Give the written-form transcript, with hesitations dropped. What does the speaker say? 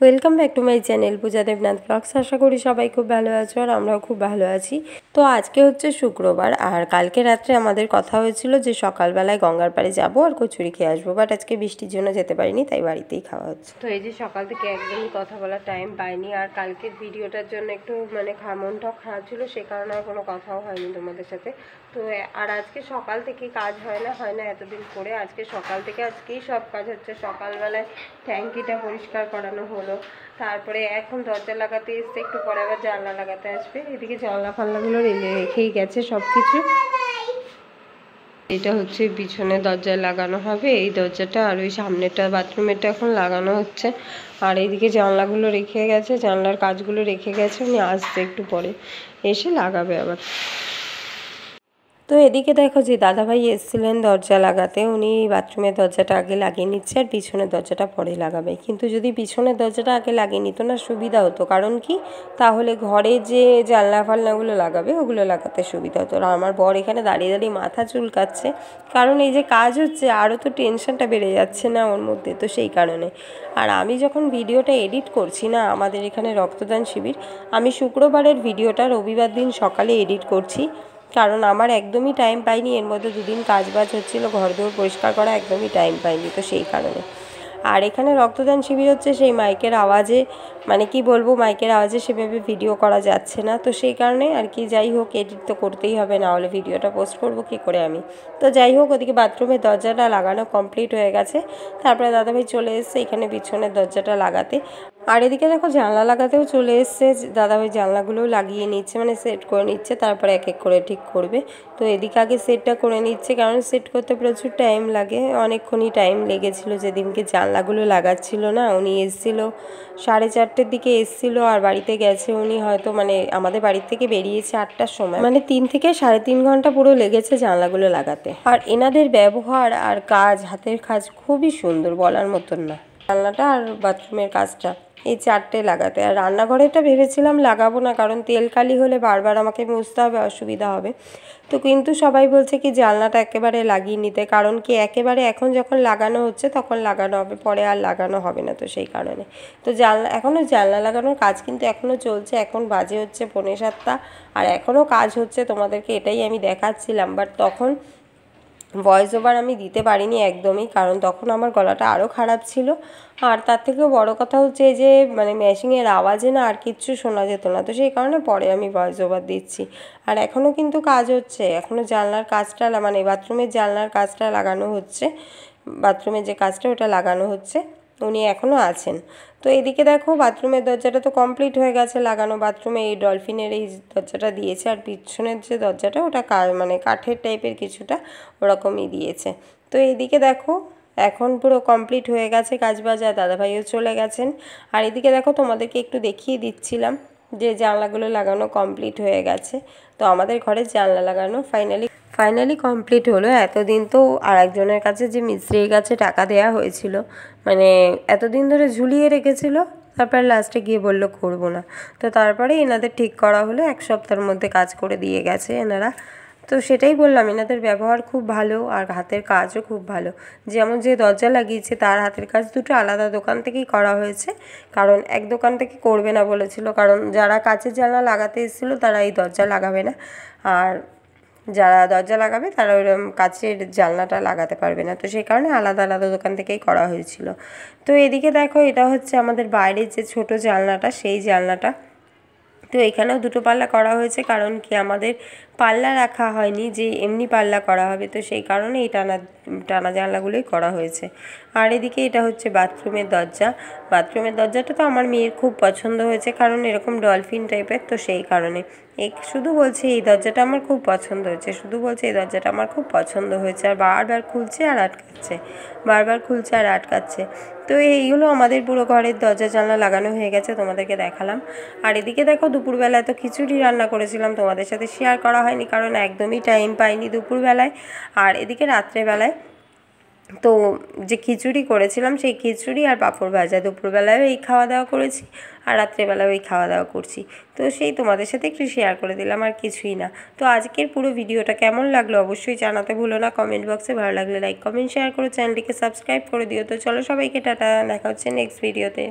Welcome back to my channel Puja Debnath blogs. আশা করি সবাই খুব ভালো আছো আর আমরাও খুব ভালো আছি। তো আজকে হচ্ছে শুক্রবার আর কালকে রাত্রে আমাদের কথা হয়েছিল যে সকালবেলায় গঙ্গার পাড়ে যাবো আর কচুরি খেয়ে আসবো, বাট আজকে বৃষ্টির জন্য যেতে পারিনি, তাই বাড়িতেই খাওয়া হচ্ছে। তো এই যে সকাল থেকে একদমই কথা বলার টাইম পাইনি, আর কালকের ভিডিওটার জন্য একটু মনটাও খারাপ ছিল, সে কারণে আর কোনো কথাও হয়নি তোমাদের সাথে। তো আর আজকে সকাল থেকে কাজ হয় না এতদিন করে, আজকে সকাল থেকে আজকেই সব কাজ হচ্ছে। সকালবেলায় ট্যাঙ্কিটা পরিষ্কার করানো হলো, তারপরে এখন দরজা লাগাতে এসছে, একটু পরে আবার জানলা লাগাতে আসবে। এদিকে জানলা ফাল্লাগুলো রেখেই গেছে সব কিছু। এটা হচ্ছে পিছনে দরজায় লাগানো হবে এই দরজাটা, আর ওই সামনেটা বাথরুমেরটা এখন লাগানো হচ্ছে। আর এইদিকে জানলাগুলো রেখে গেছে, জানলার কাজগুলো রেখে গেছে, উনি আসতে একটু পরে এসে লাগাবে আবার। তো এদিকে দেখো যে দাদাভাই এসেছিলেন দরজা লাগাতে, উনি বাথরুমের দরজাটা আগে লাগিয়ে নিচ্ছে আর পিছনের দরজাটা পরে লাগাবে। কিন্তু যদি পিছনের দরজাটা আগে লাগিয়ে নিত না সুবিধা হতো, কারণ কি তাহলে ঘরে যে জানলা ফালনাগুলো লাগাবে ওগুলো লাগাতে সুবিধা হতো। আর আমার বর এখানে দাঁড়িয়ে দাঁড়িয়ে মাথা চুলকাচ্ছে, কারণ এই যে কাজ হচ্ছে আরও তো টেনশনটা বেড়ে যাচ্ছে না ওর মধ্যে, তো সেই কারণে। আর আমি যখন ভিডিওটা এডিট করছি না, আমাদের এখানে রক্তদান শিবির, আমি শুক্রবারের ভিডিওটা রবিবার দিন সকালে এডিট করছি, কারণ আমার একদমই টাইম পাইনি। এর মধ্যে দুদিন কাজবাজ হচ্ছিলো, ঘরদোর পরিষ্কার করা একদমই টাইম পাইনি, তো সেই কারণে। আর এখানে রক্তদান শিবির হচ্ছে, সেই মাইকের আওয়াজে কি বলবো, মাইকের আওয়াজে সেভাবে ভিডিও করা যাচ্ছে না, তো সেই কারণে আর কি। যাই হোক, এডিট তো করতেই হবে, না হলে ভিডিওটা পোস্ট করবো কী করে আমি। তো যাই হোক, ওদিকে বাথরুমের দরজাটা লাগানো কমপ্লিট হয়ে গেছে, তারপরে দাদাভাই চলে এসছে এখানে পিছনের দরজাটা লাগাতে। আর এদিকে দেখো জানলা লাগাতেও চলে এসছে দাদাভাই, জানলাগুলোও লাগিয়ে নিচ্ছে, সেট করে নিচ্ছে, তারপরে এক এক করে ঠিক করবে। তো এদিকে আগে সেটটা করে নিচ্ছে, কারণ সেট করতে প্রচুর টাইম লাগে, অনেকক্ষণই টাইম লেগেছিলো। যেদিনকে জানলাগুলো লাগাচ্ছিল না, উনি এসেছিলো 4:30 দিকে এসেছিলো, আর বাড়িতে গেছে উনি হয়তো আমাদের বাড়ির থেকে বেরিয়েছে 8টার সময়, 3 থেকে 3.5 ঘন্টা পুরো লেগেছে জানলাগুলো লাগাতে। আর এনাদের ব্যবহার আর কাজ, হাতের কাজ খুবই সুন্দর, বলার মতন না। জানলাটা আর বাথরুমের কাজটা এই 4টে লাগাতে। আর রান্নাঘরেটা ভেবেছিলাম লাগাবো না, কারণ তেল কালি হলে বারবার আমাকে মুছতে হবে, অসুবিধা হবে। তো কিন্তু সবাই বলছে কি জানলাটা একেবারে লাগিয়ে নিতে, কারণ কি একেবারে এখন যখন লাগানো হচ্ছে তখন লাগানো হবে, পরে আর লাগানো হবে না, তো সেই কারণে। তো এখনও জানলা লাগানোর কাজ কিন্তু এখনও চলছে। এখন বাজে হচ্ছে 6:45, আর এখনও কাজ হচ্ছে, তোমাদেরকে এটাই আমি দেখাচ্ছিলাম। বাট তখন ভয়েস ওভার আমি দিতে পারিনি একদমই, কারণ তখন আমার গলাটা আরও খারাপ ছিল। আর তার থেকেও বড় কথা হচ্ছে যে মেশিনের আওয়াজে না আর কিচ্ছু শোনা যেত না, তো সেই কারণে পরে আমি ভয়েস ওভার দিচ্ছি। আর এখনও কিন্তু কাজ হচ্ছে, এখনও জানলার কাজটা বাথরুমের জানলার কাজটা লাগানো হচ্ছে, বাথরুমের যে কাজটা ওটা লাগানো হচ্ছে, উনি এখনও আছেন। তো এদিকে দেখো বাথরুমের দরজাটা তো কমপ্লিট হয়ে গেছে লাগানো, বাথরুমে এই ডলফিনের এই দরজাটা দিয়েছে, আর পিছনের যে দরজাটা ওটা কাঠের টাইপের কিছুটা ওরকমই দিয়েছে। তো এইদিকে দেখো এখন পুরো কমপ্লিট হয়ে গেছে কাজবাজ, আর দাদাভাইও চলে গেছেন। আর এদিকে দেখো তোমাদেরকে একটু দেখিয়ে দিচ্ছিলাম যে জানলাগুলো লাগানো কমপ্লিট হয়ে গেছে। তো আমাদের ঘরে জানলা লাগানো ফাইনালি কমপ্লিট হলো। এতদিন তো আরেকজনের কাছে যে মিস্ত্রির কাছে টাকা দেওয়া হয়েছিল, এতদিন ধরে ঝুলিয়ে রেখেছিল, তারপর লাস্টে গিয়ে বললো করবো না। তো তারপরে এনাদের ঠিক করা হলো, 1 সপ্তাহের মধ্যে কাজ করে দিয়ে গেছে এনারা। তো সেটাই বললাম, এনাদের ব্যবহার খুব ভালো আর হাতের কাজও খুব ভালো। যেমন যে দরজা লাগিয়েছে তার হাতের কাজ দুটো আলাদা দোকান থেকেই করা হয়েছে, কারণ এক দোকান থেকে করবে না বলেছিল, কারণ যারা কাচের জানলা লাগাতে এসেছিলো তারা এই দরজা লাগাবে না, আর যারা দরজা লাগাবে তারা ওরকম কাচের জানলাটা লাগাতে পারবে না, তো সেই কারণে আলাদা আলাদা দোকান থেকেই করা হয়েছিল। তো এদিকে দেখো এটা হচ্ছে আমাদের বাইরের যে ছোট জানলাটা, সেই জানলাটা। তো এখানেও 2টো পাল্লা করা হয়েছে, কারণ কি আমাদের পাল্লা রাখা হয়নি যে এমনি পাল্লা করা হবে, তো সেই কারণে এই টানা জানলাগুলোই করা হয়েছে। আর এদিকে এটা হচ্ছে বাথরুমের দরজা। বাথরুমের দরজাটা তো আমার মেয়ের খুব পছন্দ হয়েছে, কারণ এরকম ডলফিন টাইপের, তো সেই কারণে শুধু বলছে এই দরজাটা আমার খুব পছন্দ হয়েছে, শুধু বলছে এই দরজাটা আমার খুব পছন্দ হয়েছে, আর বারবার খুলছে আর আটকাচ্ছে, বারবার খুলছে আর আটকাচ্ছে। তো এইগুলো আমাদের পুরো ঘরের দরজা জানলা লাগানো হয়ে গেছে, তোমাদেরকে দেখালাম। আর এদিকে দেখো দুপুরবেলায় তো খিচুড়ি রান্না করেছিলাম, তোমাদের সাথে শেয়ার করা হয়নি, কারণ একদমই টাইম পাইনি দুপুরবেলায়। আর এদিকে রাত্রেবেলায় তো যে খিচুড়ি করেছিলাম, সেই খিচুড়ি আর পাঁপড় ভাজা, দুপুরবেলায়ও এই খাওয়া দাওয়া করেছি, আর রাত্রেবেলাও এই খাওয়া দাওয়া করছি। তো সেই তোমাদের সাথে একটু শেয়ার করে দিলাম, আর কিছুই না। তো আজকের পুরো ভিডিওটা কেমন লাগলো অবশ্যই জানাতে ভুলো না কমেন্ট বক্সে। ভালো লাগলে লাইক কমেন্ট শেয়ার করে চ্যানেলটিকে সাবস্ক্রাইব করে দিও। তো চলো সবাইকে টাটা, দেখা হচ্ছে নেক্সট ভিডিওতে।